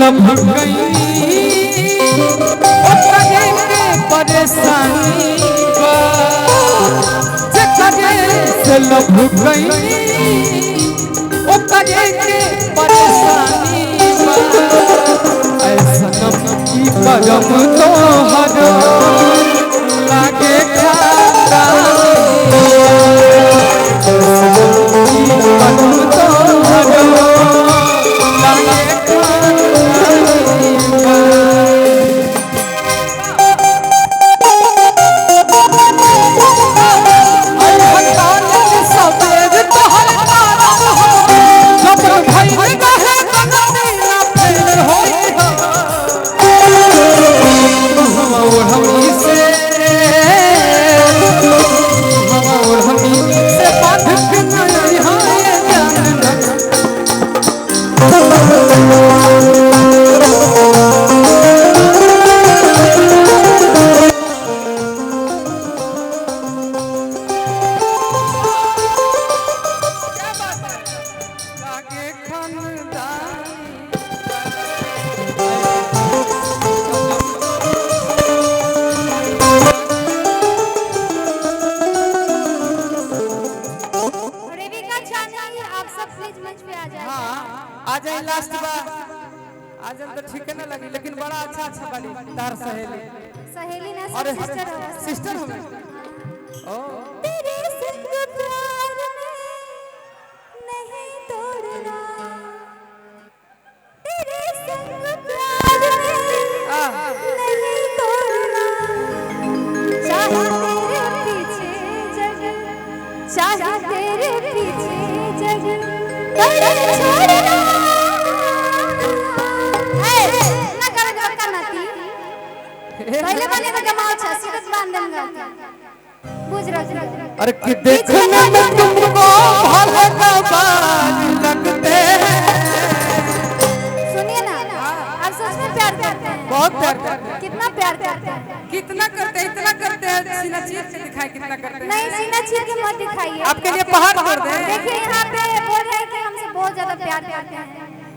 love गई करे के परेशानी से लभ गई करे के परेशानी ऐसा की कदम तो हर लागे खाता कदम तो हर लागे आ जाए लास्ट बार आज तो ठीक है ना लगी लेकिन बड़ा अच्छा अच्छा वाली तार सहेली ना और सिस्टर हो ओ तेरे संग प्यार में नहीं तोड़ना तेरे संग प्यार में नहीं तोड़ना चाहे तेरे पीछे जग चाहे तेरे पीछे जग छोड़ना पहले वाले का जमाओ अच्छा सीरत बांध देंगे बुझ रहा अरे कि देखने में तुमको भले का बाज लगते हैं सुनिए ना आप सच में प्यार करते हैं बहुत प्यार करते हैं कितना प्यार करते हैं कितना करते हैं इतना करते हैं सीना चीर के दिखाए कितना करते हैं नहीं सीना चीर के मत दिखाइए आपके लिए पहाड़ कर दे देखिए यहाँ पे बोल रहे हैं कि हमसे बहुत ज्यादा प्यार करते हैं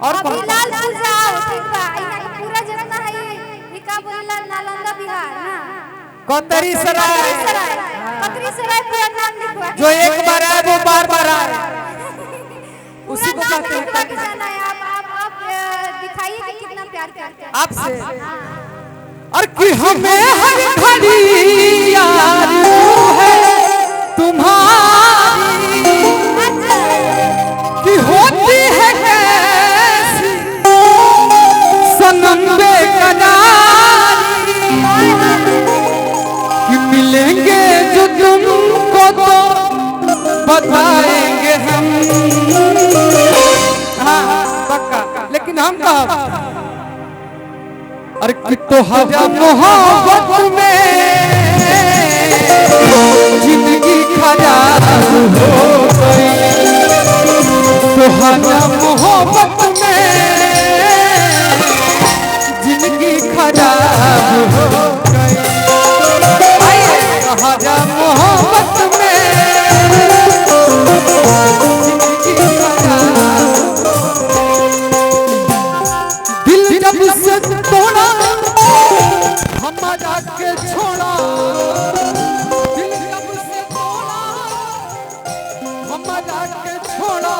और लाल पूजा ठीक बा यहाँ का पूरा जितना है ये का बोला नालंदा बिहार ना कतरी सराय पूरा नाम लिखवा जो एक बार आए वो बार बार आए उसी को कहते हैं आप दिखाइए कि कितना प्यार करते हैं आपसे और कि हमें हर घड़ी याद है तुम्हारी कि होती है कैसी सनम बेकरारी कि मिलेंगे जो तुमको तो बताएंगे हम हाँ पक्का लेकिन हम कब अरे कि तोहरा मोहब्बत में जिंदगी खराब हो गई तोहरा मोहब्बत में जिंदगी खराब हो गई तोहरा मोहब्बत में जिंदगी खराब दिल जब से तोड़ा हमारा के छोड़ा दिल जब से तोड़ा हमारा के छोड़ा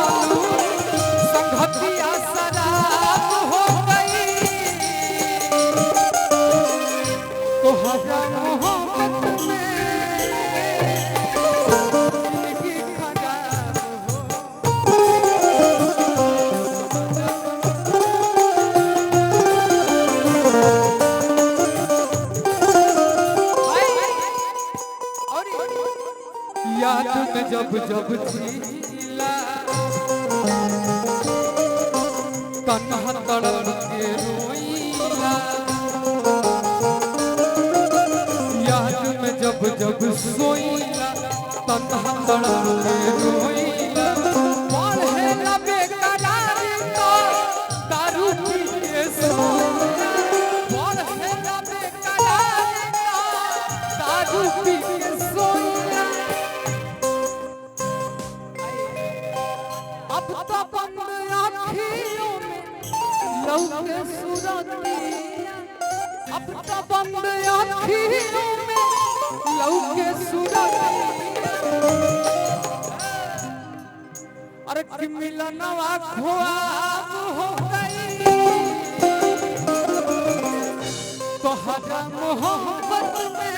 संगतिया शराब हो गई तो हमारा मोहब्बत में जिंदगी खराब हो याद में जब जब छीला तन्हा तड़प के रोईला याद में जब जब सोईला तन्हा तड़प के रोईला पढ़े ना बेकरारी तो दारू पी के सोईला पढ़े ना बेकरारी तो दारू पी के सोईला अब तो बंद आँखियों में लौके सूरतिया अब तो बंद आँखियों में लौके सूरतिया अरे कि मिलनवा ख्वाब हो गई तो हर मोहब्बत में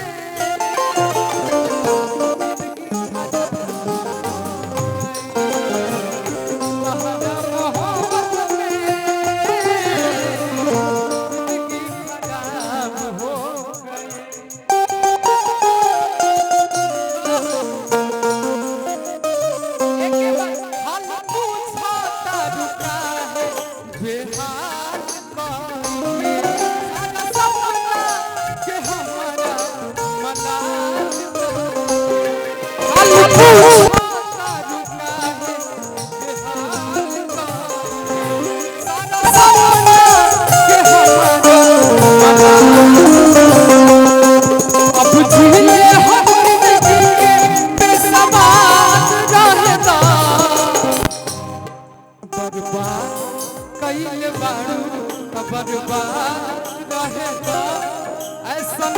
ऐसा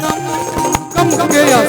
कम गया